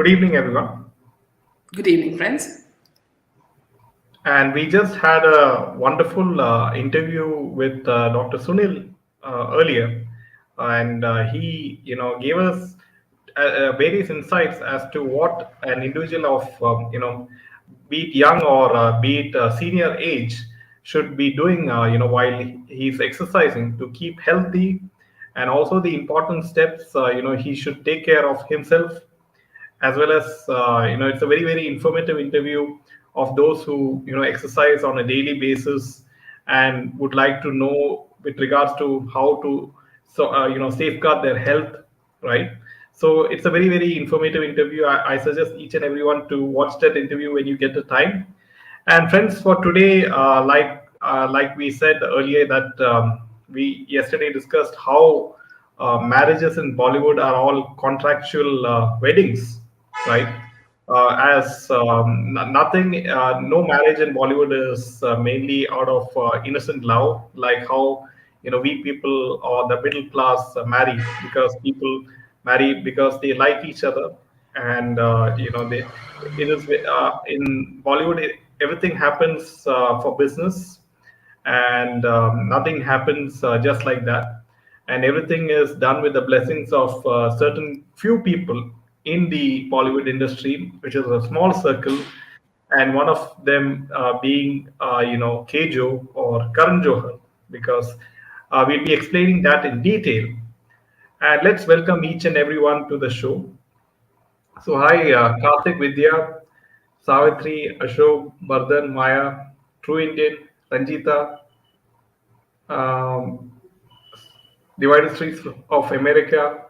Good evening, everyone. Good evening, friends. And we just had a wonderful interview with Dr. Sunil earlier, and he gave us various insights as to what an individual of, be it young or be it senior age, should be doing, while he's exercising to keep healthy, and also the important steps, he should take care of himself as well as it's a very informative interview of those who exercise on a daily basis and would like to know with regards to how to safeguard their health, right? So it's a very informative interview. I suggest each and everyone to watch that interview when you get the time. And friends, for today, like we said earlier, that we yesterday discussed how marriages in Bollywood are all contractual weddings, right? As nothing, no marriage in Bollywood is mainly out of innocent love, like how we people or the middle class marry because people marry because they like each other, and they it is in Bollywood. Everything happens for business, and nothing happens just like that. And everything is done with the blessings of certain few people in the Bollywood industry, which is a small circle, and one of them being Kejo or Karan Johar, because we'll be explaining that in detail. And let's welcome each and everyone to the show. So, hi, Karthik, Vidya, Savitri, Ashok, Bardhan, Maya, True Indian, Ranjita, um, Divided Streets of America,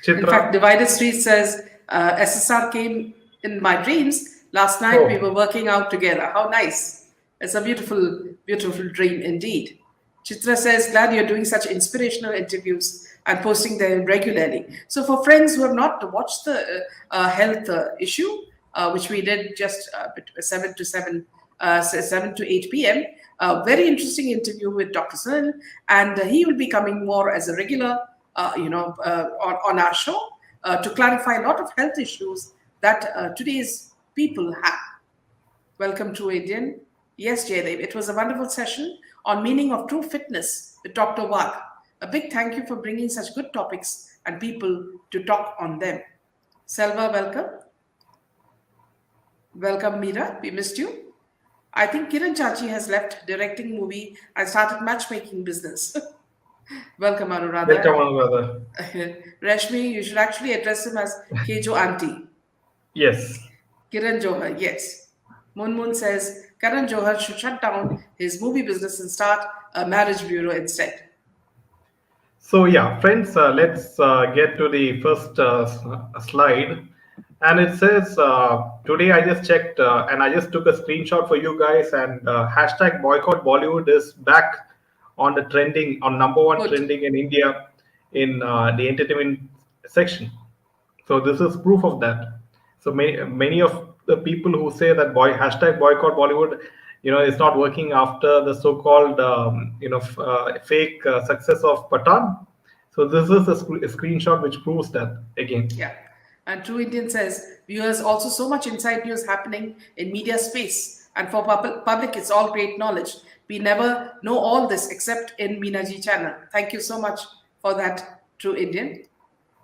In fact, Chitra. Divided Street says SSR came in my dreams. Last night we were Oh, working out together. How nice. It's a beautiful, beautiful dream indeed. Chitra says, glad you're doing such inspirational interviews and posting them regularly. So, for friends who have not watched the health issue, which we did just 7 to 7, 7 to 8 p.m., a very interesting interview with Dr. Sunil, and he will be coming more as a regular, on our show to clarify a lot of health issues that today's people have. Welcome to Indian. Yes, Jaydev, it was a wonderful session on meaning of true fitness with Dr. Wag. A big thank you for bringing such good topics and people to talk on them. Selva, welcome. Welcome, Mira. We missed you. I think Kiran Chachi has left directing movie and started matchmaking business. Welcome, Anuradha. welcome, brother. Rashmi, you should actually address him as Kejo Auntie. Yes. Kiran Johar, yes. Moon Moon says Karan Johar should shut down his movie business and start a marriage bureau instead. So, yeah, friends, let's get to the first slide. And it says, today I just checked and I just took a screenshot for you guys, and hashtag boycott Bollywood is back on the trending, on number one Good. trending in India in the entertainment section. So this is proof of that. So many of the people who say that hashtag boycott Bollywood, is not working after the so-called fake success of Patan. So this is a screenshot which proves that again. Yeah. And True Indian says viewers also so much inside news happening in media space. And for public, it's all great knowledge. We never know all this except in Meenaji channel. Thank you so much for that, True Indian.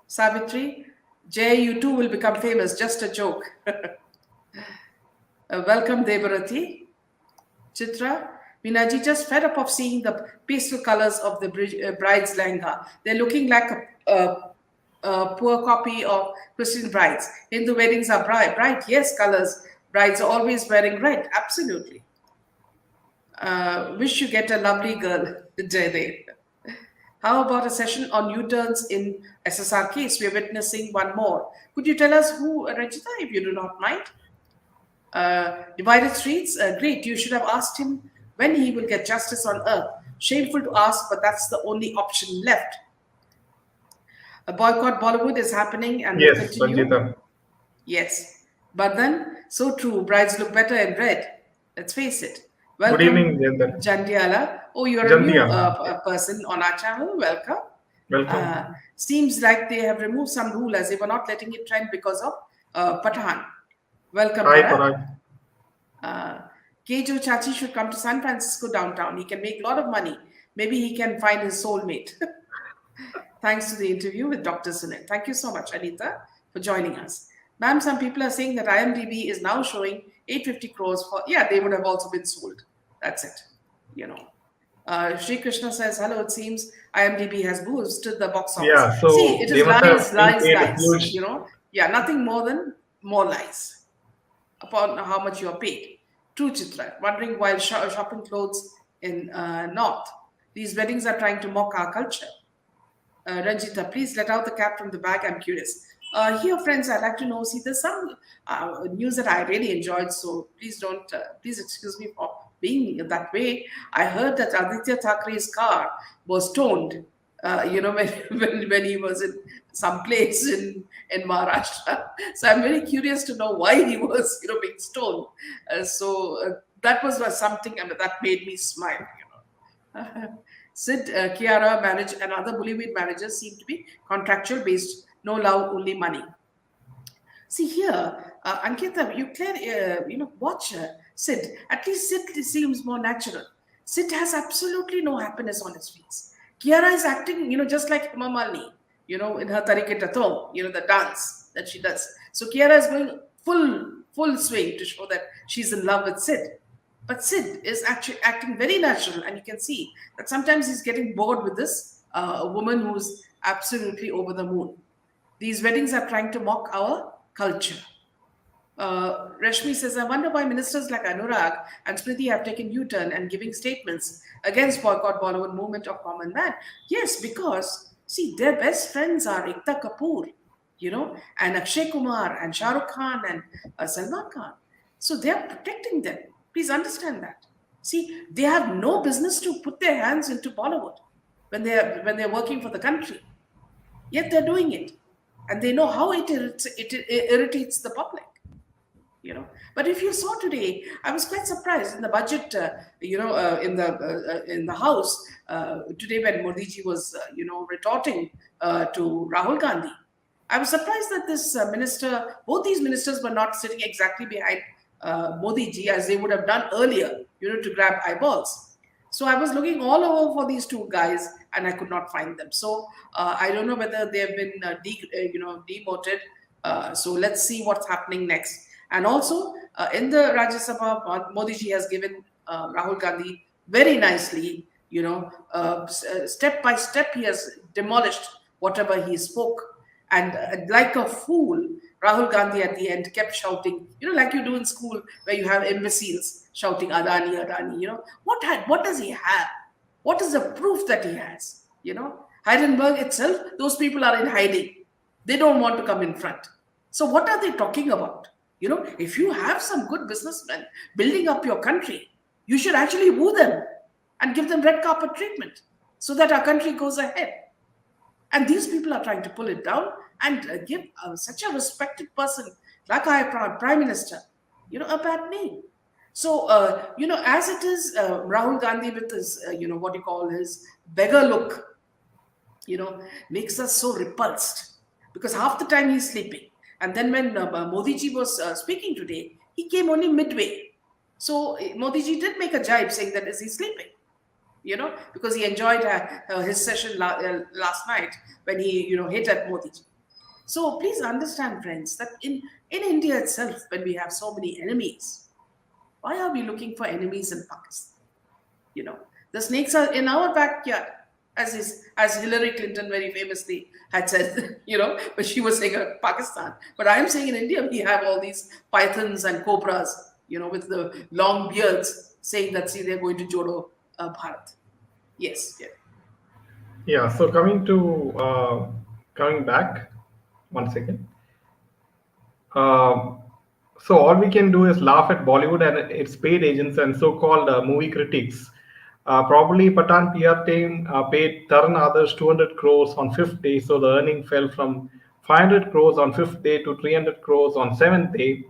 Savitri, Jay, you too will become famous. Just a joke. Welcome, Debarati. Chitra, Minaji just fed up of seeing the pastel colors of the bride's lehenga. They're looking like a poor copy of Christian brides. Hindu weddings are bright, yes, colors. Brides are always wearing red, absolutely. Wish you get a lovely girl, Jaydev. How about a session on U-turns in SSR case? We're witnessing one more. Could you tell us who, Rajita, if you do not mind? Divided Streets, great. You should have asked him when he will get justice on earth. Shameful to ask, but that's the only option left. A boycott Bollywood is happening and will Yes, continue. Sanjita. Yes. But then, so true. Brides look better in red. Let's face it. Good Welcome, evening, Jayendra. Jandiala. Oh, you're a new Jandia. person on our channel. Welcome. Welcome. Seems like they have removed some rule as they were not letting it trend because of Pathan. Welcome, Hi, Parag. Parag. Uh, Kejo Chachi should come to San Francisco downtown. He can make a lot of money. Maybe he can find his soulmate. Thanks to the interview with Dr. Sunil. Thank you so much, Anita, for joining us. Ma'am, some people are saying that IMDb is now showing 850 crores for, yeah, they would have also been sold. That's it. You know. Shri Krishna says, hello, it seems IMDb has boosted the box office. Yeah, See, so it they is must have lies, been lies, paid a lies. huge. Yeah, nothing more than more lies upon how much you are paid. True, Chitra. Wondering while shopping clothes in North. These weddings are trying to mock our culture. Ranjita, please let out the cat from the bag. I'm curious. Here, friends, I'd like to know. See, there's some news that I really enjoyed, so please don't, please excuse me for being that way. I heard that Aditya Thackeray's car was toned, when, when he was in some place in Maharashtra. So I'm very curious to know why he was, being stoned. That was something that made me smile. Sid, Kiara marriage and other Bollywood marriages seem to be contractual based, no love, only money. See here, Ankita, you clear, watch Sid. At least Sid seems more natural. Sid has absolutely no happiness on his face. Kiara is acting, just like Hema Malini, in her Tariqe Tatom, the dance that she does. So Kiara is going full swing to show that she's in love with Sid. But Sid is actually acting very natural, and you can see that sometimes he's getting bored with this woman who's absolutely over the moon. These weddings are trying to mock our culture. Rashmi says, I wonder why ministers like Anurag and Smriti have taken U-turn and giving statements against boycott Bollywood movement of common man. Yes, because, see, their best friends are Ekta Kapoor, and Akshay Kumar and Shah Rukh Khan and Salman Khan. So they are protecting them. Please understand that. See, they have no business to put their hands into Bollywood when they're working for the country. Yet they're doing it. And they know how it irritates the public. But if you saw today, I was quite surprised in the budget, in the house today when Modi ji was, retorting to Rahul Gandhi. I was surprised that this both these ministers were not sitting exactly behind Modi ji as they would have done earlier, to grab eyeballs. So I was looking all over for these two guys and I could not find them. So I don't know whether they have been demoted. So let's see what's happening next. And also in the Rajya Sabha, Modi ji has given Rahul Gandhi very nicely, step by step he has demolished whatever he spoke. And like a fool, Rahul Gandhi at the end kept shouting, like you do in school where you have imbeciles shouting Adani, Adani, what does he have? What is the proof that he has? Heidelberg itself, those people are in hiding. They don't want to come in front. So what are they talking about? If you have some good businessmen building up your country, you should actually woo them and give them red carpet treatment so that our country goes ahead. And these people are trying to pull it down and give such a respected person like our Prime Minister, a bad name. So, as it is, Rahul Gandhi with his, what you call his beggar look, makes us so repulsed because half the time he's sleeping. And then when Modi ji was speaking today, he came only midway. So Modi ji did make a jibe saying that is he sleeping? Because he enjoyed his session last night when he, hit at Modi ji. So please understand, friends, that in India itself, when we have so many enemies, why are we looking for enemies in Pakistan? The snakes are in our backyard, as Hillary Clinton very famously had said, but she was saying Pakistan. But I am saying in India, we have all these pythons and cobras, with the long beards saying that, see, they're going to Jodo Bharat. Yes. Yeah. Yeah, so coming back, one second. Um, so all we can do is laugh at Bollywood and its paid agents and so-called movie critics. Probably Patan PR team paid Taran Adarsh 200 crores on fifth day, so the earning fell from 500 crores on fifth day to 300 crores on seventh day.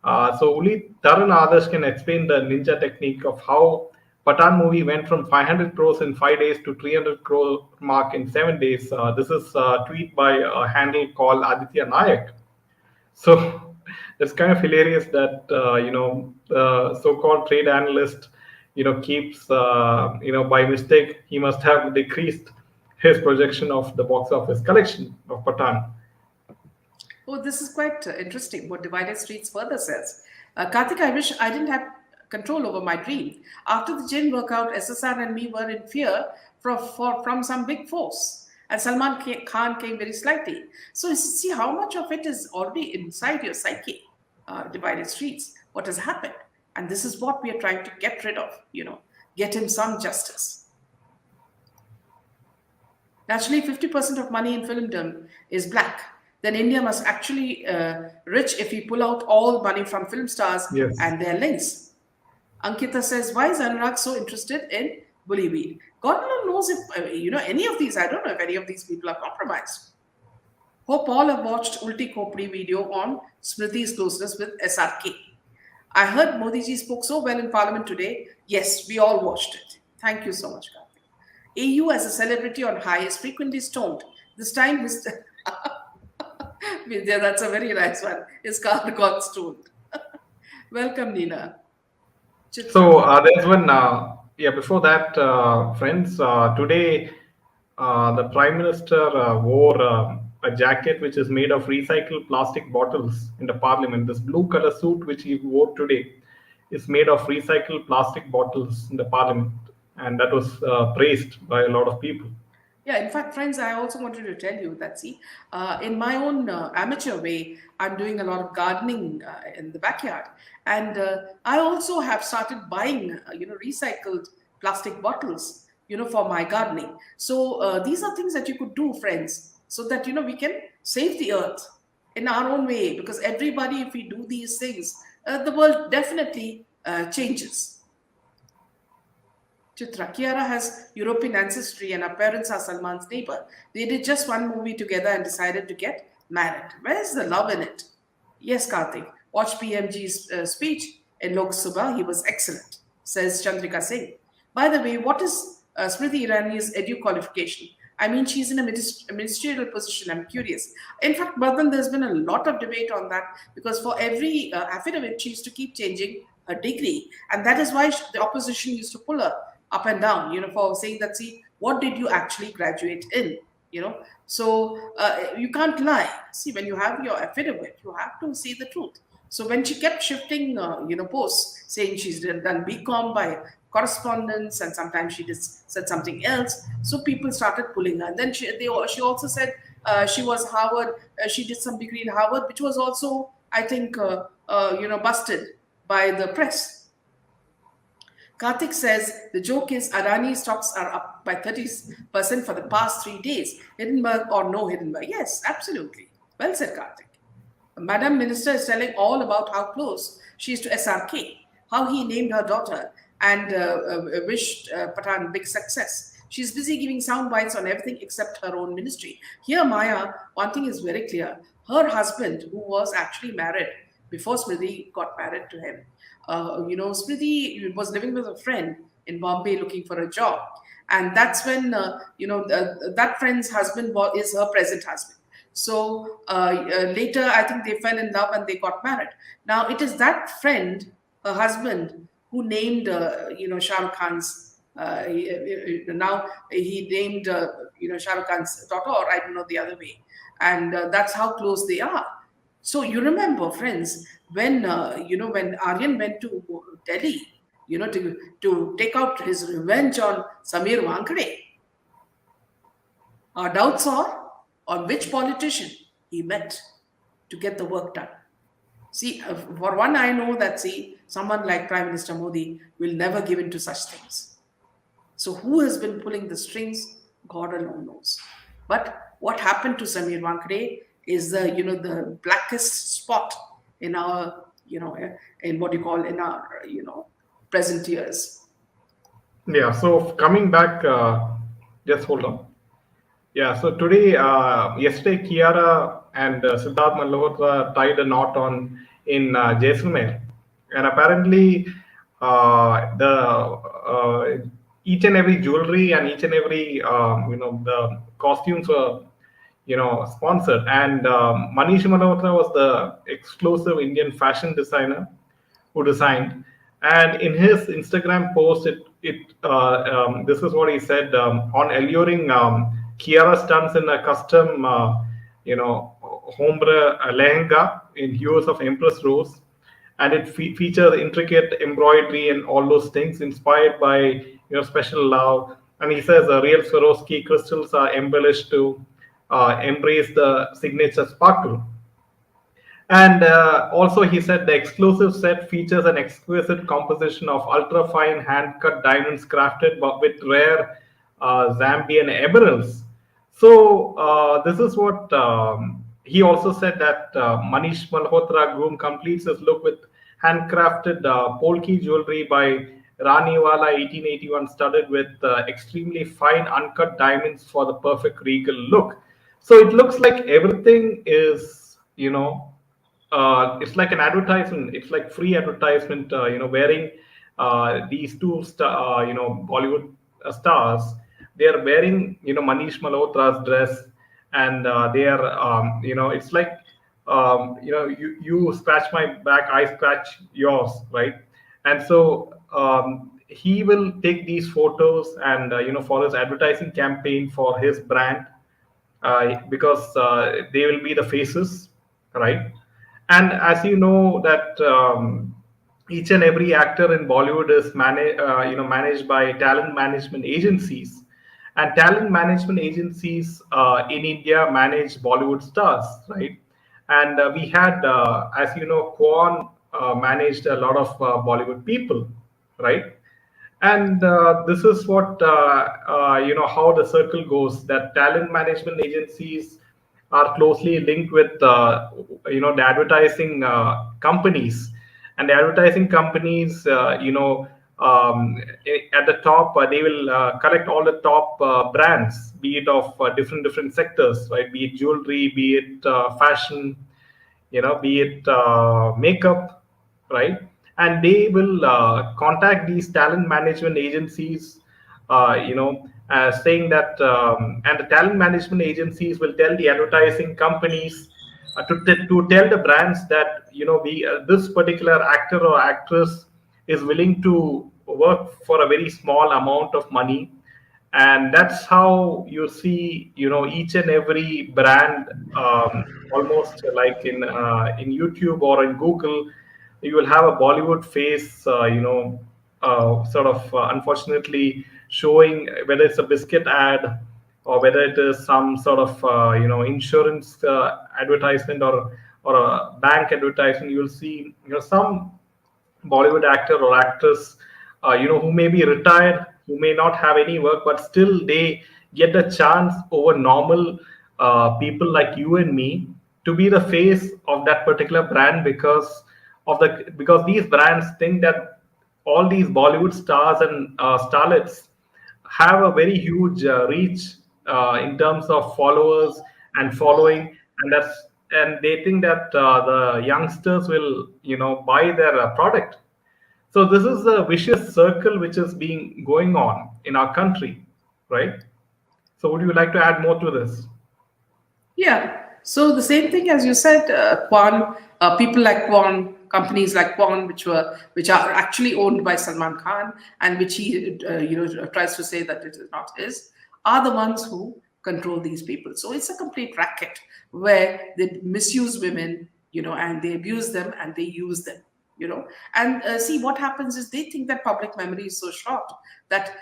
So only Taran Adarsh can explain the ninja technique of how Patan movie went from 500 crores in 5 days to 300 crore mark in 7 days. This is a tweet by a handle called Aditya Nayak. So It's kind of hilarious that the so-called trade analyst keeps by mistake he must have decreased his projection of the box office collection of Patan. Oh, this is quite interesting what Divided Streets further says. Karthik, I wish I didn't have control over my dream. After the gym workout, SSR and me were in fear from some big force. And Khan came very slightly. So you see how much of it is already inside your psyche, Divided Streets, what has happened. And this is what we are trying to get rid of, get him some justice. Naturally, 50% of money in filmdom is black. Then India must actually rich if we pull out all money from film stars Yes. and their links. Ankita says, "Why is Anurag so interested in Bollywood? God alone knows if any of these. I don't know if any of these people are compromised." Hope all have watched Ulti Khopri video on Smriti's closeness with SRK. I heard Modi ji spoke so well in Parliament today. Yes, we all watched it. Thank you so much, Karthik. AU as a celebrity on high is frequently stoned. This time, Mr. Vidya, that's a very nice one. His car got stoned. Welcome, Nina. Chitra. So there's one, yeah, before that, friends, today the Prime Minister wore a jacket which is made of recycled plastic bottles in the parliament. This blue color suit which he wore today is made of recycled plastic bottles in the parliament. And that was praised by a lot of people. Yeah, in fact, friends, I also wanted to tell you that, see, in my own amateur way, I'm doing a lot of gardening in the backyard. And I also have started buying, recycled plastic bottles, for my gardening. So these are things that you could do, friends, so that, we can save the earth in our own way. Because everybody, if we do these things, the world definitely changes. Chitra. Kiara has European ancestry and her parents are Salman's neighbor. They did just one movie together and decided to get married. Where's the love in it? Yes, Karthik. Watch PMG's speech in Lok Sabha. He was excellent, says Chandrika Singh. By the way, what is Smriti Irani's edu qualification? I mean, she's in a ministerial position. I'm curious. In fact, Bardhan, there's been a lot of debate on that because for every affidavit, she used to keep changing her degree. And that is why the opposition used to pull her up and down, for saying that, see, what did you actually graduate in, So you can't lie. See, when you have your affidavit, you have to say the truth. So when she kept shifting, posts, saying she's done BCom by correspondence, and sometimes she just said something else, so people started pulling her. And then she also said she was Harvard. She did some degree in Harvard, which was also, I think, busted by the press. Karthik says the joke is Adani stocks are up by 30% for the past 3 days. Hindenburg or no Hindenburg? Yes, absolutely. Well said, Karthik. Madam Minister is telling all about how close she is to SRK, how he named her daughter and wished Patan big success. She's busy giving sound bites on everything except her own ministry. Here, Maya, one thing is very clear. Her husband, who was actually married before Smriti got married to him, Smriti was living with a friend in Bombay looking for a job. And that's when, that friend's husband is her present husband. So later, I think they fell in love and they got married. Now, it is that friend, her husband, who named, Shah Rukh Khan's, now he named, Shah Rukh Khan's daughter, or I don't know the other way. And that's how close they are. So you remember, friends, when when Aryan went to Delhi, to take out his revenge on Samir Wankade, our doubts are on which politician he met to get the work done. See, for one, I know that someone like Prime Minister Modi will never give in to such things. So who has been pulling the strings? God alone knows. But what happened to Samir Wankade is the blackest spot in our in what you call in our present years. Yeah, so coming back, just hold on. Yeah, so today, yesterday, Kiara and Siddharth Malhotra tied a knot in Jaisalmer, and apparently, each and every jewelry and each and every the costumes were sponsored. And Manish Malhotra was the exclusive Indian fashion designer who designed. And in his Instagram post, this is what he said on alluring Kiara stunts in a custom, hombre lehenga in hues of Empress Rose, and it features intricate embroidery and all those things inspired by special love. And he says real Swarovski crystals are embellished to embrace the signature sparkle. And also, he said the exclusive set features an exquisite composition of ultra fine hand cut diamonds crafted with rare Zambian emeralds. So, this is what he also said, that Manish Malhotra groom completes his look with handcrafted polki jewelry by Raniwala 1881, studded with extremely fine uncut diamonds for the perfect regal look. So, it looks like everything is, it's like an advertisement. It's like free advertisement. Wearing these Bollywood stars, they are wearing Manish Malhotra's dress, and they are it's like you scratch my back, I scratch yours, right? And so he will take these photos and for his advertising campaign for his brand, because they will be the faces, right? And as you know that each and every actor in Bollywood is managed by talent management agencies, and talent management agencies in India manage Bollywood stars, right? And we had, as you know, Kwan managed a lot of Bollywood people, right? And this is what how the circle goes, that talent management agencies are closely linked with the advertising companies. And the advertising companies, at the top, they will collect all the top brands, be it of different sectors, right? Be it jewelry, be it fashion, be it makeup, right? And they will contact these talent management agencies, saying that, and the talent management agencies will tell the advertising companies to tell the brands that we this particular actor or actress is willing to work for a very small amount of money. And that's how you see each and every brand, almost like in YouTube or in Google, you will have a Bollywood face, sort of unfortunately showing, whether it's a biscuit ad or whether it is some sort of insurance advertisement, or a bank advertisement. You will see some Bollywood actor or actress, who may be retired, who may not have any work, but still they get the chance over normal people like you and me to be the face of that particular brand, because these brands think that all these Bollywood stars and starlets have a very huge reach in terms of followers and following, and they think that the youngsters will buy their product. So this is a vicious circle which is being going on in our country, right? So would you like to add more to this? Yeah. So the same thing as you said, Kwan, people like Kwan, companies like Kwan, which are actually owned by Salman Khan, and which he tries to say that it is not his, are the ones who control these people. So it's a complete racket where they misuse women, and they abuse them and they use them. And see, what happens is they think that public memory is so short that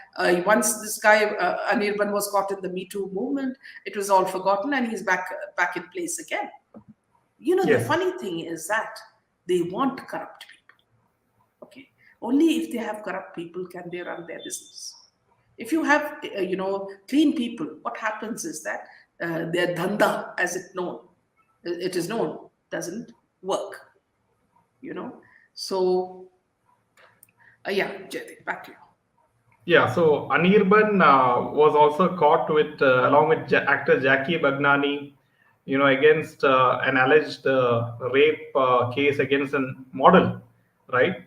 once this guy Anirban was caught in the Me Too movement, it was all forgotten and he's back in place again. The Yes. funny thing is that they want corrupt people. Okay, only if they have corrupt people can they run their business. If you have clean people, what happens is that their dhanda, as it is known, doesn't work. So yeah, Jaideep, back to you. Yeah, so Anirban was also caught with, along with actor Jackie Bagnani, against an alleged rape case against a model, right?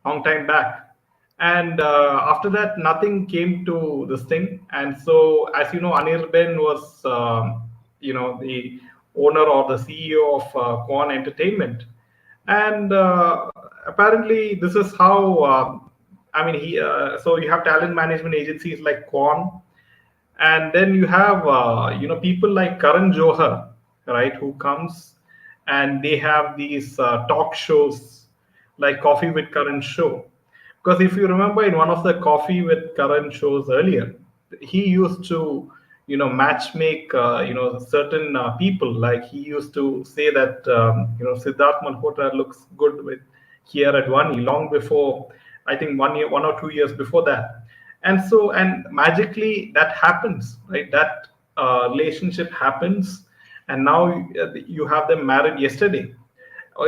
Long time back. And after that, nothing came to this thing. And so, as you know, Anirban was the owner or the CEO of Quan Entertainment. And apparently, this is how. I mean, so you have talent management agencies like Quan, and then you have people like Karan Johar, right, who comes and they have these talk shows like Coffee with Karan show. Because if you remember in one of the Coffee with Karan shows earlier, he used to match make certain people. Like he used to say that Siddharth Malhotra looks good with here at Vani long before, I think 1 year, 1 or 2 years before that. And so, and magically that happens, right? That relationship happens, and now you have them married yesterday.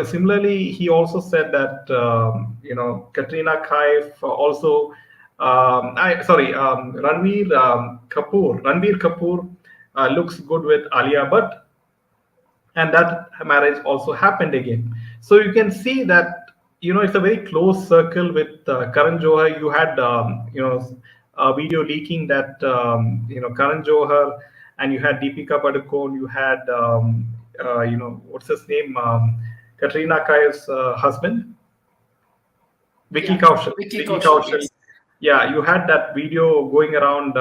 Similarly, he also said that Katrina Kaif also, Ranveer Kapoor looks good with Alia Bhatt, and that marriage also happened again. So you can see that it's a very close circle with Karan Johar. You had a video leaking that Karan Johar, and you had Deepika Padukone, you had what's his name, Katrina Kaif's husband, Vicky Yeah, Kaushal. Vicky Vicky Kaushal, Kaushal. yes. Yeah, you had that video going around.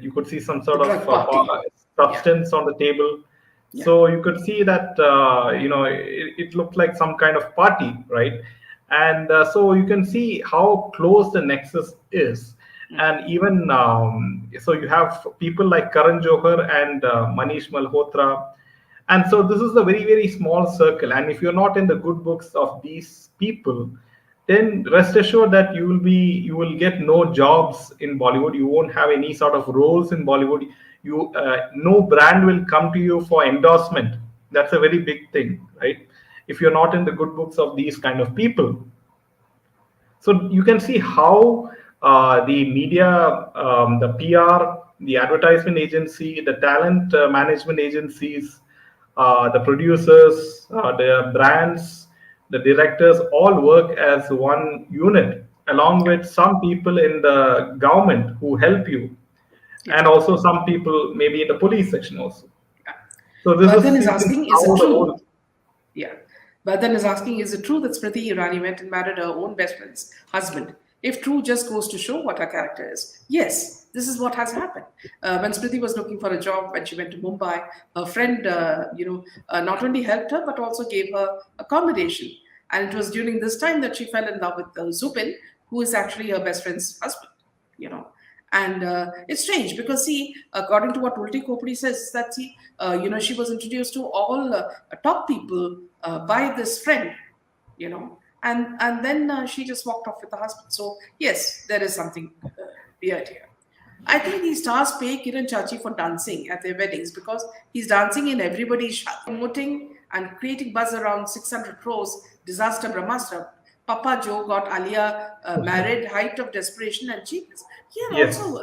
You could see some The sort of drug party. Yeah, substance on the table. yeah. So you could see that it looked like some kind of party, right? And so you can see how close the nexus is. And even so, you have people like Karan Johar and Manish Malhotra, and so this is a very very small circle. And if you're not in the good books of these people, then rest assured that you will get no jobs in Bollywood. You won't have any sort of roles in Bollywood. You No brand will come to you for endorsement. That's a very big thing, right? If you're not in the good books of these kind of people. So you can see how the media, the PR, the advertisement agency, the talent management agencies, the producers, the brands, the directors all work as one unit, along with some people in the government who help you, Yeah. and also some people maybe in the police section also. Yeah. So this Vardhan is is you can see asking, is how it the true? whole. Yeah. Vardhan is asking, is it true that Smriti Irani went and married her own best friend's husband? If true, just goes to show what her character is. Yes, this is what has happened. When Smriti was looking for a job, when she went to Mumbai, her friend, not only helped her but also gave her accommodation. And it was during this time that she fell in love with Zubin, who is actually her best friend's husband. You know, and it's strange because see, according to what Ulti Kopri says, that see, she was introduced to all top people by this friend, and then she just walked off with the husband. So yes, there is something weird here. I think these stars pay Kiran Chachi for dancing at their weddings because he's dancing in everybody's shadi. Promoting and creating buzz around 600 crores, disaster Brahmastra. Papa Joe got Alia married, height of desperation and cheapness. Here also,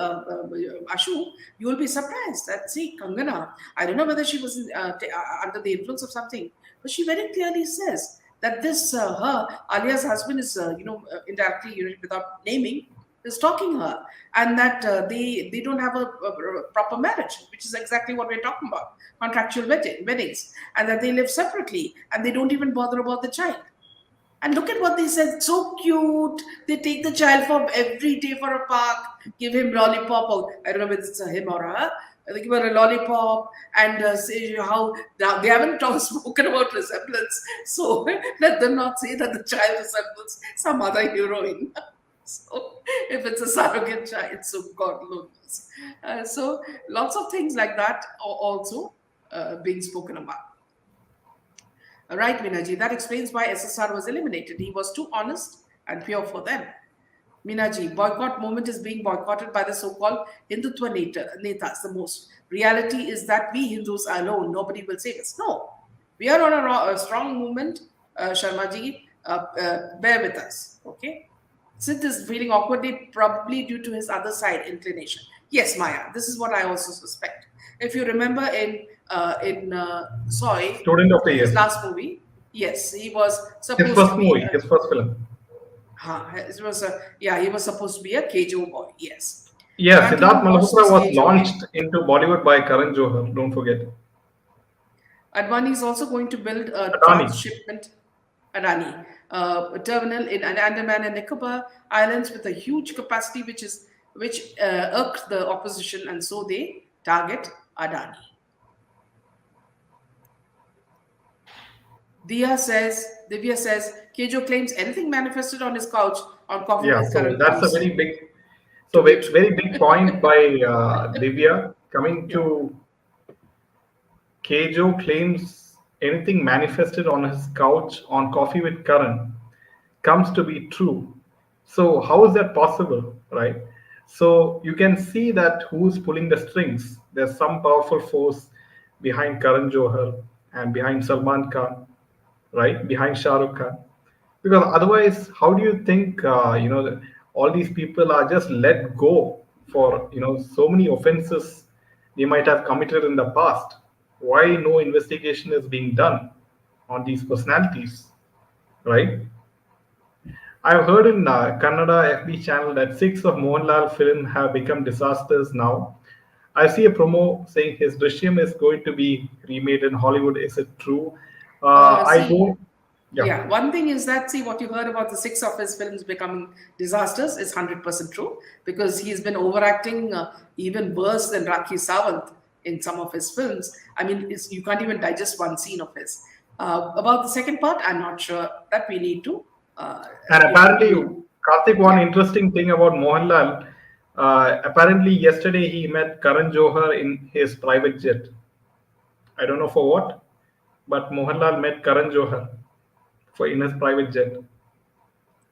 Yes. Ashu, you will be surprised that, see, Kangana, I don't know whether she was under the influence of something, but she very clearly says that this, Alia's husband is, indirectly, without naming, is stalking her, and that they don't have a proper marriage, which is exactly what we're talking about, contractual weddings, and that they live separately and they don't even bother about the child. And look at what they said, so cute. They take the child for every day for a park, give him lollipop, or I don't know whether it's a him or her. They give her a lollipop and say how now they haven't spoken about resemblance, so let them not say that the child resembles some other heroine. So if it's a surrogate child, so God knows. So lots of things like that are also being spoken about. Right, Minaji, that explains why SSR was eliminated. He was too honest and pure for them. Minaji, boycott movement is being boycotted by the so-called Hindutva netas the most. Reality is that we Hindus are alone. Nobody will save us. No, we are on a strong movement. Sharmaji, bear with us, okay? Sid is feeling awkwardly, probably due to his other side inclination. Yes, Maya, this is what I also suspect. If you remember in Soy, Student of the his year. last movie, yes, he was His supposed to first be. movie, his first film. It was he was supposed to be a Kejo boy. Yes. Yeah, Can't Siddharth even watch Malhotra this was Kejo. launched into Bollywood by Karan Johar. Don't forget. Advani is also going to build a Adani. transshipment Adani a terminal in Andaman and Nicobar Islands with a huge capacity, which irked the opposition, and so they target Adani. Divya says, Kejo claims anything manifested on his couch on coffee Yeah, with so Karan that's a comes very big, to be true. very big point by Divya. Coming Yeah. to Kejo claims anything manifested on his couch on Coffee with Karan comes to be true. So how is that possible, right? So you can see that who's pulling the strings. There's some powerful force behind Karan Johar and behind Salman Khan, right? Behind Shah Rukh Khan. Because otherwise, how do you think all these people are just let go for so many offenses they might have committed in the past? Why no investigation is being done on these personalities, right? I've heard in Kannada FB channel that six of Mohanlal film have become disasters now. I see a promo saying his Drishyam is going to be remade in Hollywood. Is it true? I See, don't. Yeah, yeah, one thing is that, see, what you heard about the six of his films becoming disasters is 100% true, because he's been overacting even worse than Rakhi Sawant in some of his films. I mean, you can't even digest one scene of his. About the second part, I'm not sure that we need to, and apparently, Karthik, one yeah. interesting thing about Mohanlal. Apparently, yesterday he met Karan Johar in his private jet. I don't know for what, but Mohanlal met Karan Johar for in his private jet.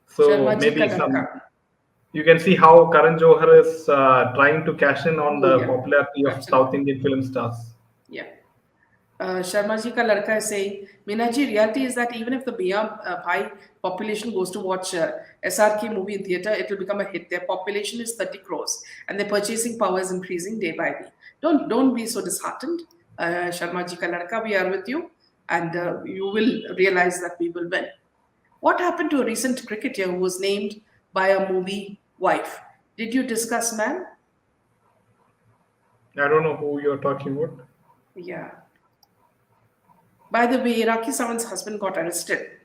So Sharma ji ka maybe ladka. you can see how Karan Johar is trying to cash in on Oh, the yeah, popularity of South absolutely. Indian film stars. Yeah. Sharma ji ka ladka is saying, Meena ji, reality is that even if the Mia Bhai population goes to watch SRK movie in theatre, it will become a hit. Their population is 30 crores and their purchasing power is increasing day by day. Don't be so disheartened. Sharma ji ka ladka, we are with you, and you will realize that we will win. What happened to a recent cricketer who was named by a movie wife? Did you discuss, man? I don't know who you're talking about. Yeah. By the way, Rakhi Sawant's husband got arrested.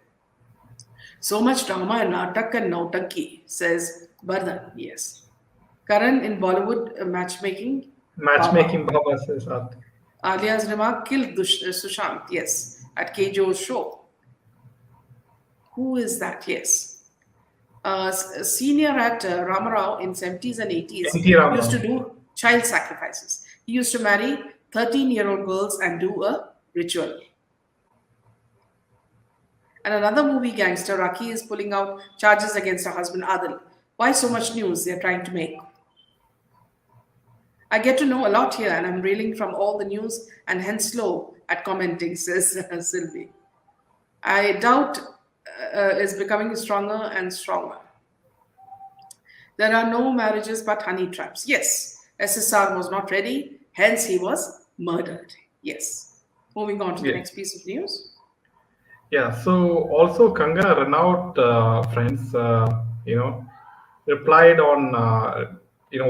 So much drama and natak and nautanki, says Bardhan. Yes. Karan in Bollywood matchmaking, Baba. Matchmaking Baba says that. Alia's remark killed Sushant. Yes. At Kejo's show. Who is that? Yes. A senior at Ramarao in 70s and 80s NT used to Ramarao. do child sacrifices. He used to marry 13-year-old girls and do a ritual. And another movie gangster, Raki, is pulling out charges against her husband Adil. Why so much news they're trying to make? I get to know a lot here, and I'm reeling from all the news and hence slow at commenting, says Sylvie. I doubt is becoming stronger and stronger. There are no marriages but honey traps. Yes, SSR was not ready, hence he was murdered. Yes. Moving on to the Yeah. next piece of news. Yeah, so also Kangana Ranaut, friends, replied on,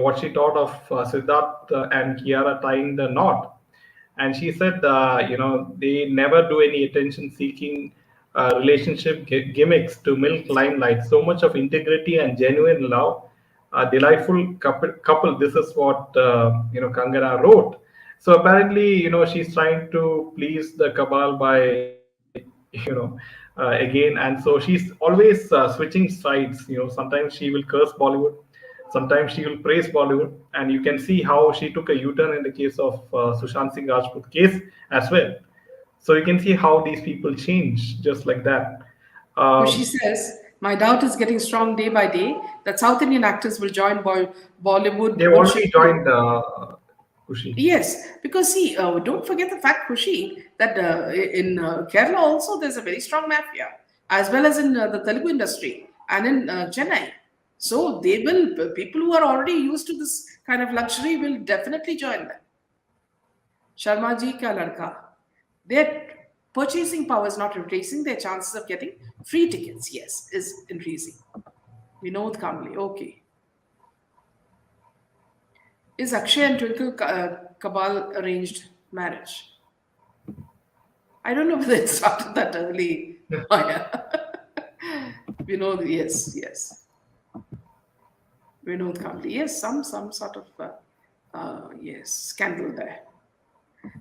what she thought of Siddharth and Kiara tying the knot. And she said, they never do any attention-seeking relationship gimmicks to milk limelight. So much of integrity and genuine love, a delightful couple. This is what, Kangana wrote. So apparently, she's trying to please the cabal by again, and so she's always switching sides. Sometimes she will curse Bollywood, sometimes she will praise Bollywood, and you can see how she took a U-turn in the case of Sushant Singh Rajput case as well. So you can see how these people change just like that. Kushi um, says, my doubt is getting strong day by day that South Indian actors will join they've Bollywood already bullshit too. joined Kushi. Yes, because see, don't forget the fact, Kushi, that in Kerala also there's a very strong mafia, as well as in the Telugu industry and in Chennai. So they will, people who are already used to this kind of luxury will definitely join them. Sharma ji ka ladka. Their purchasing power is not increasing, their chances of getting free tickets, yes, is increasing. Vinod Kamli, okay. Is Akshay and Twinkle Kabal arranged marriage? I don't know whether it started that early. Maya. Yes, yes. Vinod Kambli. Yes, some sort of yes scandal there.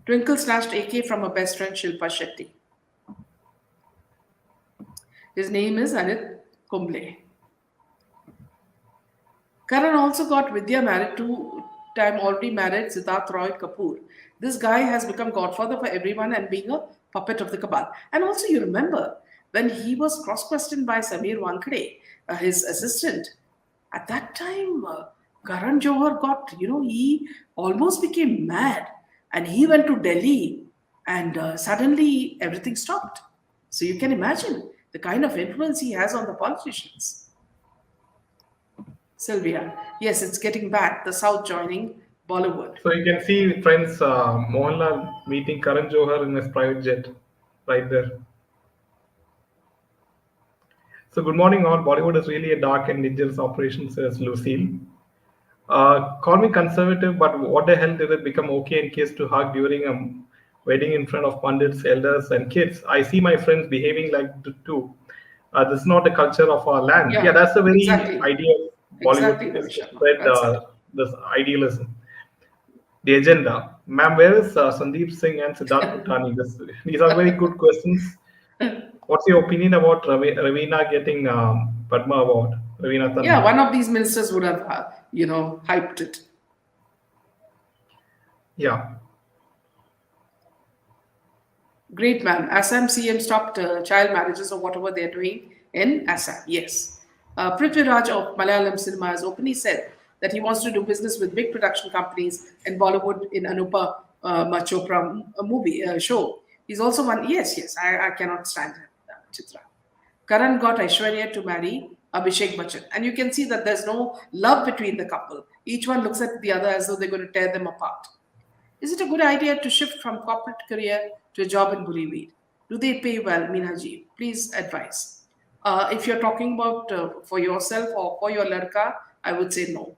Twinkle snatched AK from her best friend Shilpa Shetty. His name is Anit Kumble. Karan also got Vidya married to time already married Siddharth Roy Kapoor. This guy has become godfather for everyone and being a puppet of the cabal. And also, you remember when he was cross questioned by Samir Wankhede, his assistant. At that time, Karan Johar got, he almost became mad and he went to Delhi and suddenly everything stopped. So you can imagine the kind of influence he has on the politicians. Sylvia, yes, it's getting back, the South joining Bollywood. So you can see, friends, Mohanlal meeting Karan Johar in his private jet, right there. So good morning, all. Bollywood is really a dark and dangerous operation, says Lucille. Call me conservative, but what the hell did it become okay in case to hug during a wedding in front of pundits, elders, and kids? I see my friends behaving like too. This is not a culture of our land. Yeah, Yeah, that's the very exactly. idea of Exactly, Bollywood is Ravi to Sharma. spread That's it. this idealism. The agenda. Ma'am, where is Sandeep Singh and Siddharth Puttani? These are very good questions. What's your opinion about Ravina getting Padma Award? Ravina Yeah, Tandon. one of these ministers would have, hyped it. Yeah. Great man. Assam CM stopped child marriages or whatever they're doing in Assam. Yes. Prithviraj of Malayalam cinema has openly said that he wants to do business with big production companies in Bollywood in Anupa Chopra movie show. He's also one. Yes, yes. I cannot stand him, Chitra. Karan got Aishwarya to marry Abhishek Bachchan. And you can see that there's no love between the couple. Each one looks at the other as though they're going to tear them apart. Is it a good idea to shift from corporate career to a job in Bollywood? Do they pay well, Minaji? Please advise. If you're talking about for yourself or for your ladka, I would say no.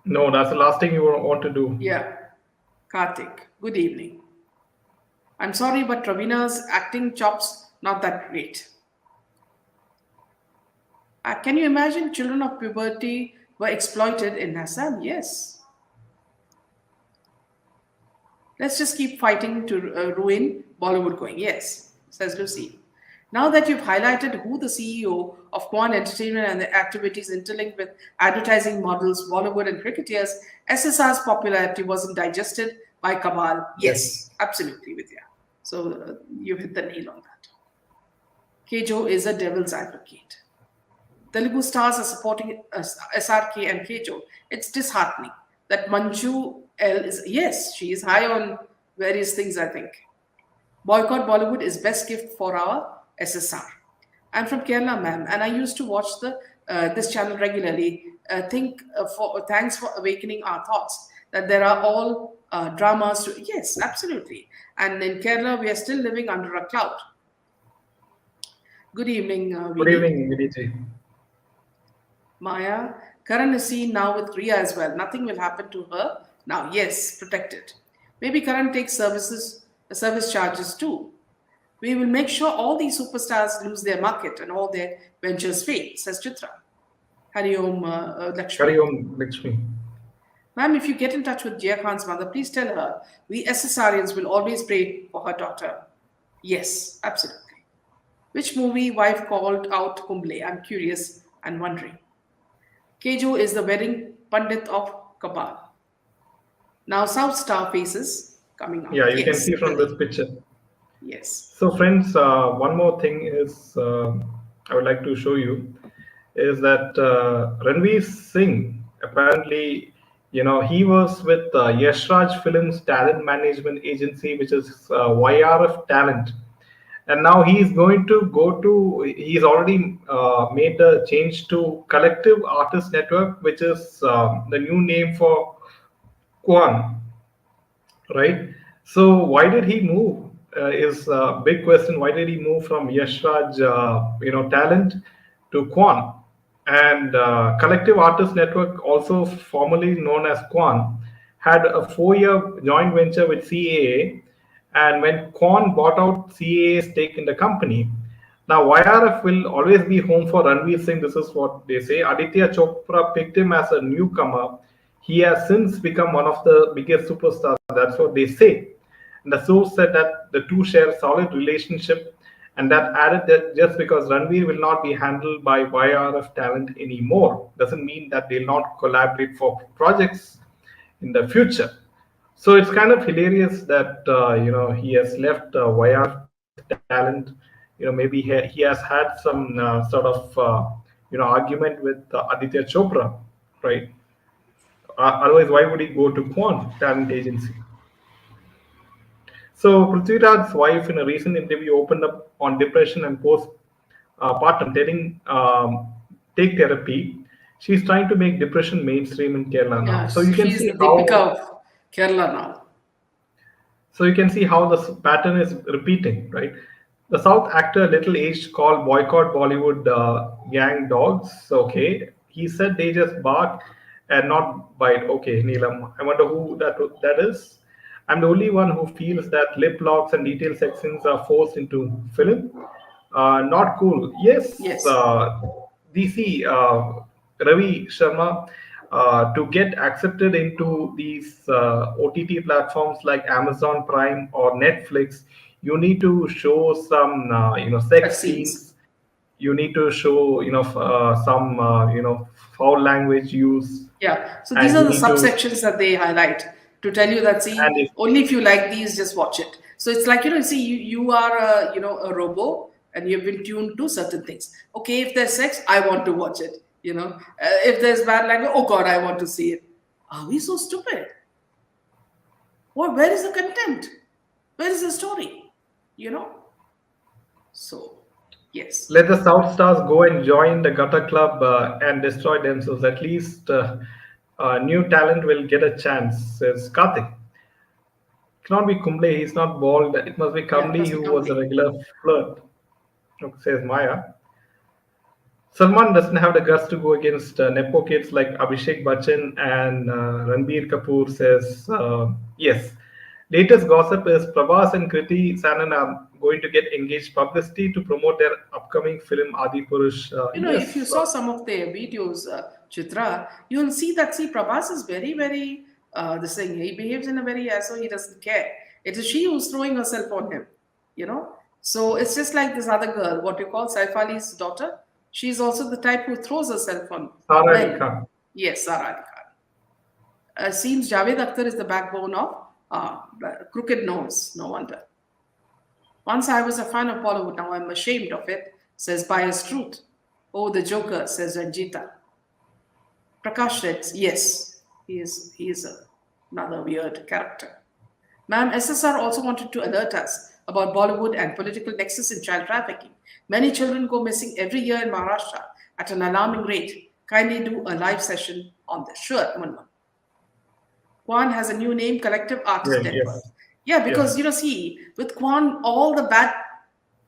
No, that's the last thing you want to do. Yeah. Karthik, good evening. I'm sorry, but Ravina's acting chops not that great. Can you imagine children of puberty were exploited in Assam? Yes. Let's just keep fighting to ruin Bollywood going. Yes, says Lucy. Now that you've highlighted who the CEO of Kwan Entertainment and the activities interlinked with advertising models, Bollywood, and cricketers, SSR's popularity wasn't digested by Kabal. Yes. Yes, absolutely, Vidya. So you hit the nail on that. Kejo is a devil's advocate. Telugu stars are supporting SRK and Kejo. It's disheartening that Manju L is, yes, she is high on various things, I think. Boycott Bollywood is best gift for our SSR. I'm from Kerala, ma'am, and I used to watch this channel regularly. Thanks for awakening our thoughts that there are all dramas. Yes, absolutely. And in Kerala, we are still living under a cloud. Good evening, Good Vinny. evening, Viniji. Maya, Karan is seen now with Priya as well. Nothing will happen to her now. Yes, protected. Maybe Karan takes service charges too. We will make sure all these superstars lose their market and all their ventures fail, says Chitra. Hari Om Lakshmi. Carry on, Lakshmi. Ma'am, if you get in touch with Jia Khan's mother, please tell her we SSRians will always pray for her daughter. Yes, absolutely. Which movie wife called out Kumble? I'm curious and wondering. Kejo is the wedding pundit of Kabal. Now South Star faces coming out. Yeah, you can Yes, see from this picture. yes. So, friends, one more thing is I would like to show you is that Ranveer Singh apparently, he was with Yash Raj Films Talent Management Agency, which is YRF Talent, and now he's going to go to. He's already made the change to Collective Artist Network, which is the new name for Kwan, right? So why did he move? Is a big question. Why did he move from Yash Raj, talent to Kwan? And Collective Artists Network, also formerly known as Kwan, had a 4-year joint venture with CAA, And when Kwan bought out CAA's stake in the company, now YRF will always be home for Ranveer Singh. This is what they say. Aditya Chopra picked him as a newcomer. He has since become one of the biggest superstars. That's what they say. And the source said that the two share a solid relationship, and that added that just because Ranveer will not be handled by YRF talent anymore doesn't mean that they'll not collaborate for projects in the future. So it's kind of hilarious that he has left YRF talent. Maybe he has had some sort of argument with Aditya Chopra, right? Otherwise, why would he go to Quan Talent Agency? So Prithviraj's wife, in a recent interview, opened up on depression and postpartum, telling take therapy. She's trying to make depression mainstream in Kerala now. Yeah, So you can she's see the Deepika how of Kerala now. this pattern is repeating, right? The South actor, little aged, called boycott Bollywood gang dogs. Okay, he said they just bark and not bite. Okay, Neelam, I wonder who that is. I'm the only one who feels that lip locks and detailed sex scenes are forced into film. Not cool. Yes, Yes. DC Ravi Sharma, to get accepted into these OTT platforms like Amazon Prime or Netflix, you need to show some sex Vaccines. scenes. You need to show some foul language use, Yeah. So these and are you the need to subsections that they highlight to tell you that, and see, only if you like these, just watch it. So it's like, see, you are a robo, and you've been tuned to certain things. Okay, if there's sex, I want to watch it. If there's bad language, oh God, I want to see it. Are we so stupid? Where is the content? Where is the story? You know? So, yes. let the South Stars go and join the Gutter Club and destroy themselves. At least new talent will get a chance, says Karthik. Cannot be Kumble, he's not bald. It must be Yeah, it Kamli must who be was a complete. regular flirt, says Maya. Salman doesn't have the guts to go against Nepo kids like Abhishek Bachchan and Ranbir Kapoor, says yes. Latest gossip is Prabhas and Kriti Sanan are going to get engaged publicity to promote their upcoming film Adi Purush. If you Yes, saw some of their videos, Chitra, you'll see that, see, Prabhas is very, very, this thing, he behaves in a very, as though he doesn't care. It is she who's throwing herself on him, you know. So it's just like this other girl, what you call Saif Ali's daughter. She's also the type who throws herself on Sara Ali men. Khan. Yes, Sara Ali Khan. Seems Javed Akhtar is the backbone of crooked nose, no wonder. Once I was a fan of Bollywood, now I'm ashamed of it, says Bias Truth. Oh, the Joker, says Ranjita. Prakash Reds, yes, he is another weird character. Ma'am, SSR also wanted to alert us about Bollywood and political nexus in child trafficking. Many children go missing every year in Maharashtra at an alarming rate. Kindly do a live session on this. Sure, Munman. Kwan has a new name, Collective Artist Right, Network. yes, Yeah, because yes. see, with Kwan, all the bad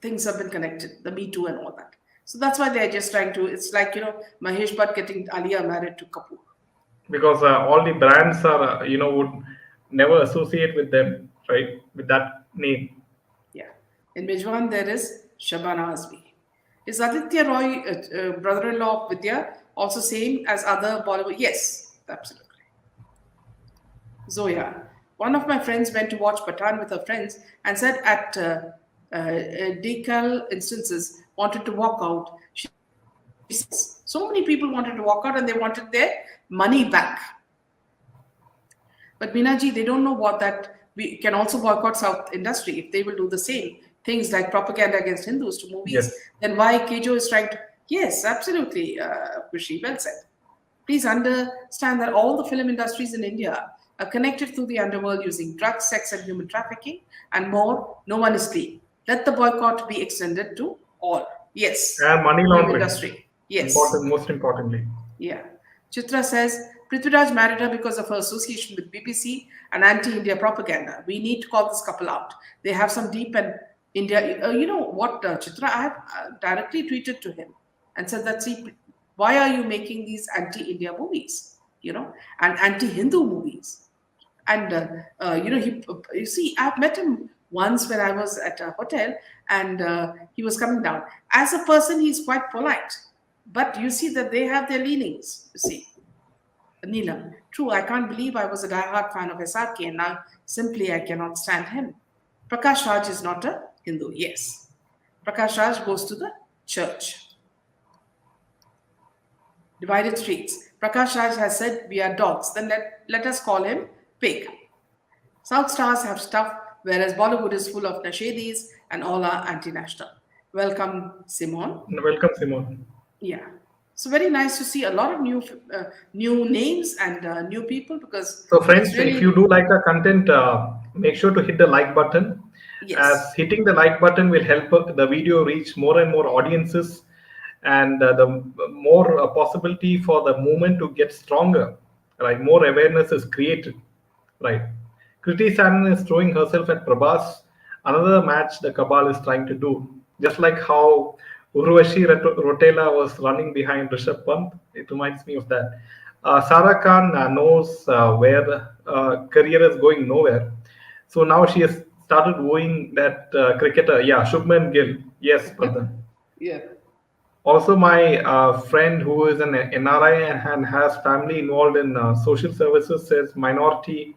things have been connected, the Me Too and all that. So that's why they're just trying to. It's like Mahesh Bhatt getting Alia married to Kapoor. Because all the brands are, would never associate with them, right? With that name. Yeah. In Mijwan, there is Shabana Azmi. Is Aditya Roy, brother-in-law of Vidya, also same as other Bollywood? Yes, absolutely. Zoya. One of my friends went to watch Pathan with her friends and said at decal instances wanted to walk out. She says, so many people wanted to walk out and they wanted their money back. But Minaji, they don't know what that we can also boycott South industry if they will do the same things like propaganda against Hindus to movies. Yes. Then why Kejo is trying to? Yes, absolutely, Kushi, well said. Please understand that all the film industries in India are connected through the underworld using drugs, sex, and human trafficking, and more. No one is clean. Let the boycott be extended to all. Yes, And money film laundering, industry. Yes. important, most importantly. Yeah. Chitra says Prithviraj married her because of her association with BBC and anti-India propaganda. We need to call this couple out. They have some deep and India. You know what, Chitra? I have directly tweeted to him and said that, see, why are you making these anti-India movies? And anti-Hindu movies? And he, you see, I've met him once when I was at a hotel and he was coming down. As a person, he's quite polite, but you see that they have their leanings. You see, Neelam. True, I can't believe I was a diehard fan of SRK and now simply I cannot stand him. Prakash Raj is not a Hindu. Yes. Prakash Raj goes to the church. Divided streets. Prakash Raj has said we are dogs. Then let us call him pig. South stars have stuff, whereas Bollywood is full of nashedis and all are anti-national. Welcome, Simon. Welcome, Simon. Yeah. So very nice to see a lot of new names and new people because So, it's friends, if really you do like our content, make sure to hit the like button, as yes. hitting the like button will help the video reach more and more audiences, and the more possibility for the movement to get stronger. Right, more awareness is created. Right, Kriti Sanon is throwing herself at Prabhas. Another match the Cabal is trying to do, just like how Urvashi Rotela was running behind Rishabh Pant. It reminds me of that. Sarah Khan knows where the career is going nowhere. So now she has started wooing that cricketer. Yeah, Shubman Gill. Yes, Pradhan. Yeah. Also, my friend who is an NRI and has family involved in social services says minority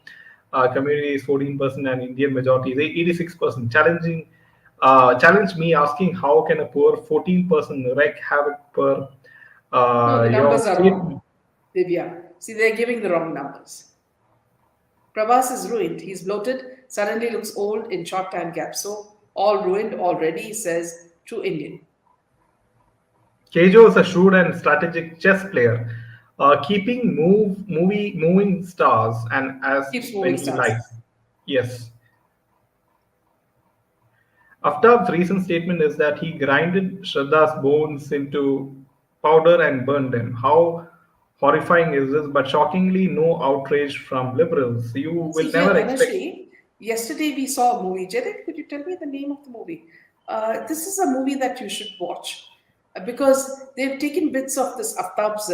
community is 14% and Indian majority is 86%. Challenge me asking how can a poor 14% wreak havoc per No, the your numbers are statement. wrong. Divya. See, they're giving the wrong numbers. Prabhas is ruined. He's bloated, suddenly looks old in short time gap. So all ruined already, says true Indian. Kejo is a shrewd and strategic chess player, keeping moving stars and as Keeps when moving he stars. likes. Yes. Aftab's recent statement is that he grinded Shraddha's bones into powder and burned them. How horrifying is this? But shockingly, no outrage from liberals. You See will here, never expect. Dhanashree, yesterday we saw a movie. Jadid, could you tell me the name of the movie? This is a movie that you should watch because they've taken bits of this Aftab's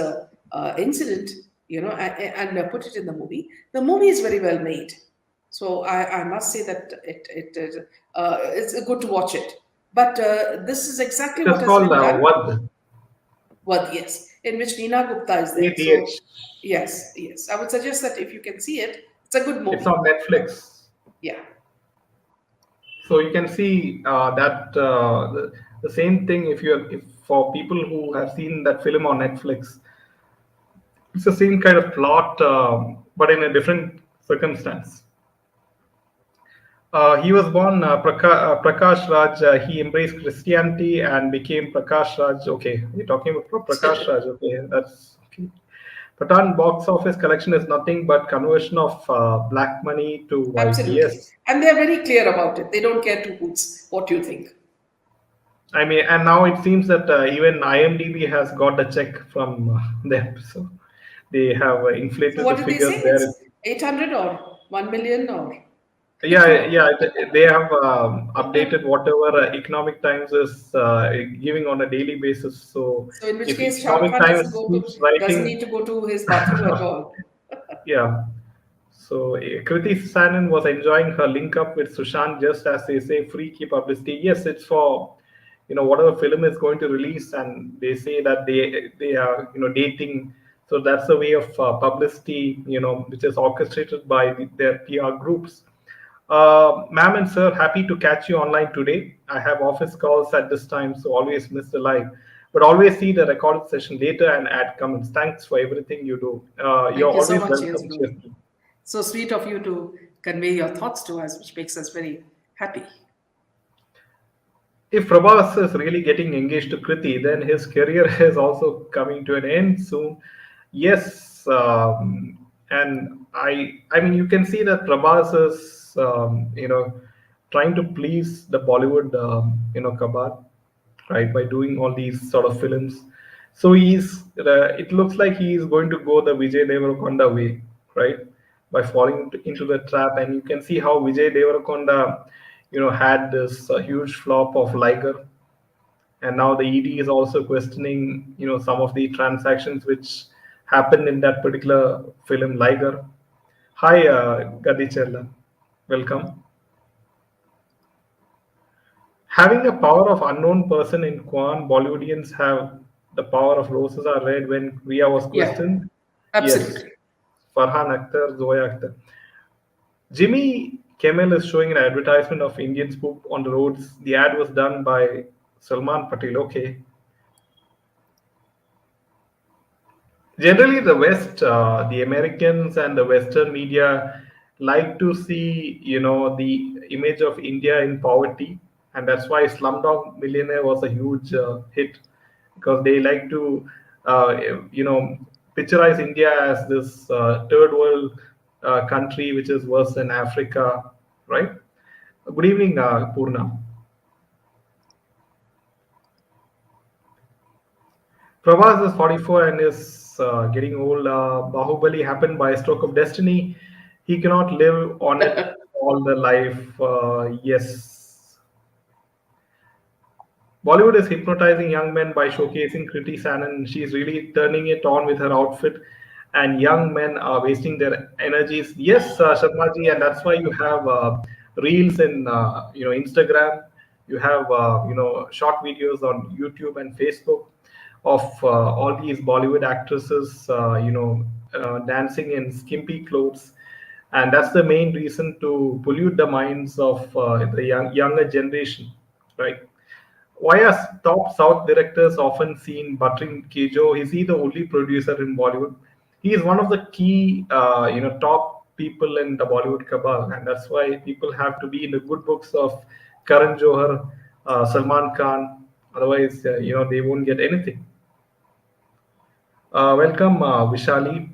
incident, and put it in the movie. The movie is very well made. So I must say that it's good to watch it. But this is exactly It is what has called been done. Wad, Well, yes, in which Neena Gupta is there. So, ADH. yes, yes. I would suggest that if you can see it, it's a good It's movie. on Netflix. Yeah. So you can see that the same thing if for people who have seen that film on Netflix, it's the same kind of plot, but in a different circumstance. He was born Prakash Raj. He embraced Christianity and became Prakash Raj. Okay, we're talking about Prakash Raj. Okay, that's okay. Patan box office collection is nothing but conversion of black money to white. Absolutely. Yes, And they're very clear about it. They don't care two hoots. What do you think? I mean, and now it seems that even IMDb has got a check from them, so they have So inflated the what did they say? figures there. It's 800 or 1 million or Yeah, yeah, they have updated whatever Economic Times is giving on a daily basis. So so in which if case Shah Rukh Economic Khan Times keeps doesn't need writing, to go to his bathroom at all. yeah. So Kriti Sanon was enjoying her link up with Sushant just as they say free key publicity. Yes, it's for whatever film is going to release, and they say that they are dating. So that's a way of publicity, which is orchestrated by their PR groups. Ma'am and sir, happy to catch you online today. I have office calls at this time, so always miss the live. But always see the recorded session later and add comments. Thanks for everything you do. You're Thank you so always much, yes, welcome, bro. Chesney. So sweet of you to convey your thoughts to us, which makes us very happy. If Prabhas is really getting engaged to Kriti, then his career is also coming to an end soon. Yes, and I mean, you can see that Prabhas is, trying to please the Bollywood, cabal, right, by doing all these sort of films. So it looks like he is going to go the Vijay Deverakonda way, right, by falling into the trap. And you can see how Vijay Deverakonda, had this huge flop of Liger, and now the ED is also questioning, some of the transactions which happened in that particular film, Liger. Hi, Gadi Chella. Welcome. Having the power of unknown person in Kwan, Bollywoodians have the power of roses are red when Ria was Yeah, questioned. Yes, absolutely. Farhan Akhtar, Zoya Akhtar. Jimmy Kimmel is showing an advertisement of Indian spook on the roads. The ad was done by Salman Patel. Okay, generally the west the Americans and the western media like to see the image of India in poverty, and that's why Slumdog Millionaire was a huge hit, because they like to uh, you know picturize India as this third world country which is worse than Africa, right? Good evening, Purna. Prabhas is 44 and is getting old. Bahubali happened by a stroke of destiny. He cannot live on it all the life. Yes. Bollywood is hypnotizing young men by showcasing Kriti Sanon. She's really turning it on with her outfit, and young men are wasting their energies. Yes, Sharmaji, and that's why you have reels in Instagram. You have short videos on YouTube and Facebook of all these Bollywood actresses, dancing in skimpy clothes, and that's the main reason to pollute the minds of the younger generation, right? Why are top South directors often seen buttering Kejo? Is he the only producer in Bollywood? He is one of the key, top people in the Bollywood cabal, and that's why people have to be in the good books of Karan Johar, Salman Khan. Otherwise, they won't get anything. Welcome, Vishali.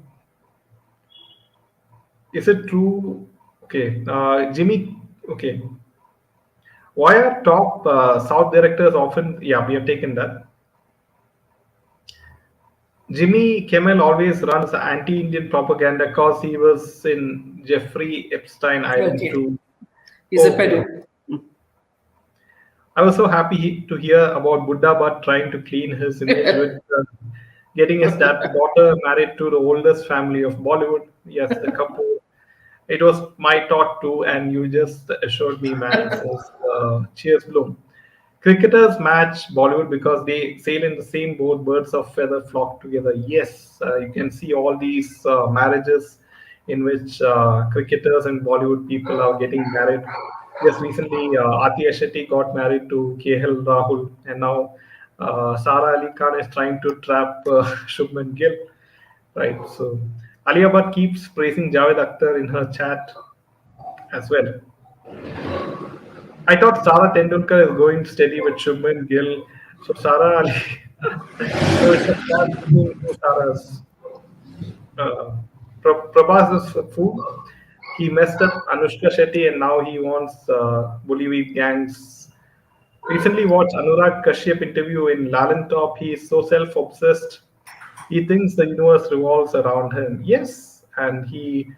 Is it true? Okay, Jimmy. Okay, why are top South directors often? Yeah, we have taken that. Jimmy Kimmel always runs anti-Indian propaganda because he was in Jeffrey Epstein Island Okay. too. He's a Okay. pedo. I was so happy to hear about Buddha Bhatt trying to clean his image with getting his daughter married to the oldest family of Bollywood. Yes, the couple. It was my thought too, and you just assured me, man. Says Cheers Bloom. Cricketers match Bollywood because they sail in the same boat. Birds of feather flock together. Yes, you can see all these marriages in which cricketers and Bollywood people are getting married. Just recently, Atiya Shetty got married to KL Rahul, and now Sara Ali Khan is trying to trap Shubman Gill. Right. So Alia Bhatt keeps praising Javed Akhtar in her chat as well. I thought Sara Tendulkar is going steady with Shubman Gill. So Sara Ali. So it's a clash between two Saras. Uh, Prabhas is food. He messed up Anushka Shetty and now he wants Bollywood gangs. Recently watched Anurag Kashyap interview in Lalan Top. He is so self-obsessed. He thinks the universe revolves around him. Yes, and he,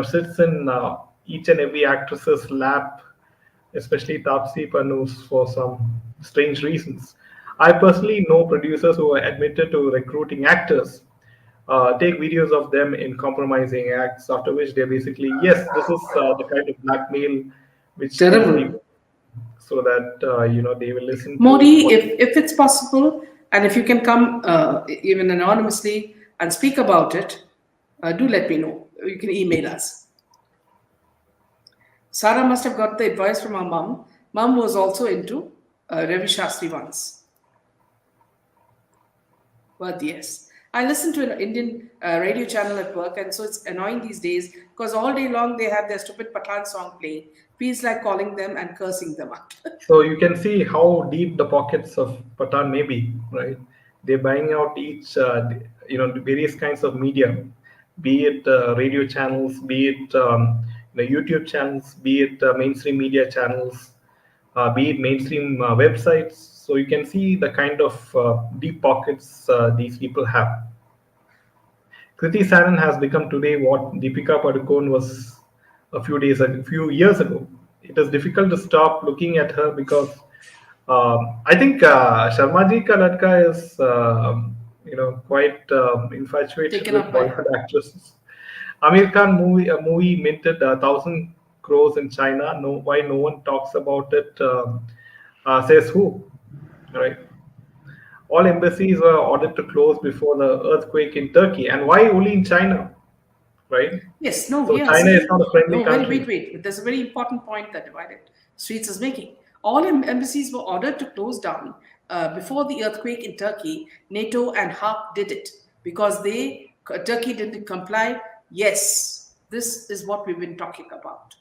sits in each and every actress's lap, especially Tapsi Pannu's, for some strange reasons. I personally know producers who are admitted to recruiting actors, take videos of them in compromising acts, after which they're basically, yes, this is the kind of blackmail which these Terrible. people, so that they will listen to Modi, what. if it's possible, and if you can come even anonymously and speak about it, do let me know. You can email us. Sarah must have got the advice from her mom. Mom was also into Ravi Shastri once. But yes, I listen to an Indian radio channel at work, and so it's annoying these days because all day long they have their stupid Pathan song playing. Feels like calling them and cursing them out. So you can see how deep the pockets of Patan may be, right? They're buying out each, various kinds of media, be it radio channels, be it YouTube channels, be it mainstream media channels, be it mainstream websites. So you can see the kind of deep pockets these people have. Kriti Sanon has become today what Deepika Padukone was a few years ago. It is difficult to stop looking at her because I think Sharmaji ka ladka is quite infatuated Taken with up by Bollywood her. actresses. Amir Khan movie minted 1,000 crores in China. No, why no one talks about it? Says who? Right? All embassies were ordered to close before the earthquake in Turkey. And why only in China? Right? Yes, no, So yeah, China is see, not a friendly no, very, wait, country. wait. There's a very important point that Divided Streets is making. All embassies were ordered to close down before the earthquake in Turkey. NATO and HARP did it because Turkey didn't comply. Yes, this is what we've been talking about.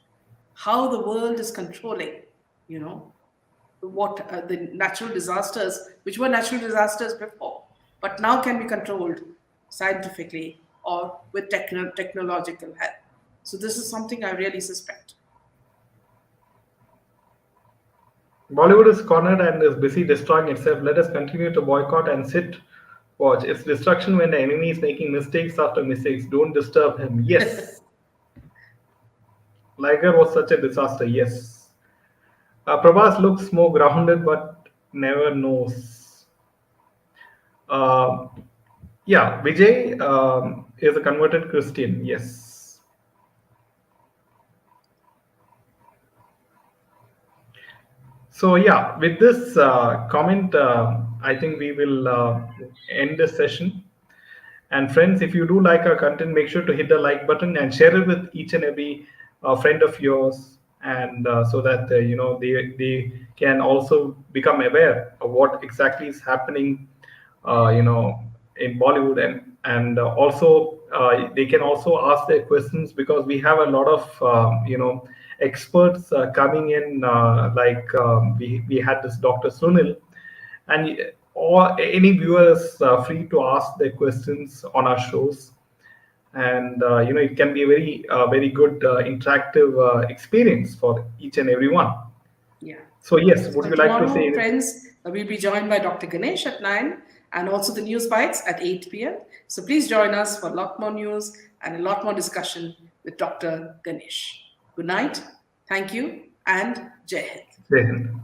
How the world is controlling, you know, what the natural disasters, which were natural disasters before, but now can be controlled scientifically or with technological help. So this is something I really suspect. Bollywood is cornered and is busy destroying itself. Let us continue to boycott and sit watch. It's destruction when the enemy is making mistakes after mistakes. Don't disturb him. Yes. Liger was such a disaster. Yes. Prabhas looks more grounded but never knows. Uh, yeah, Vijay is a converted Christian. Yes. So yeah, with this comment, I think we will end this session. And friends, if you do like our content, make sure to hit the like button and share it with each and every friend of yours, and so that they can also become aware of what exactly is happening, in Bollywood, and also they can also ask their questions, because we have a lot of experts coming in, we had this Dr. Sunil, and or any viewer is free to ask their questions on our shows, and it can be a very good interactive experience for each and every one. Yeah. So yes, would So you like to say tomorrow, anything? friends, we'll be joined by Dr. Ganesh at 9 and also the news bites at 8 p.m. So please join us for a lot more news and a lot more discussion with Dr. Ganesh. Good night. Thank you and Jai Hind. Jai Hind.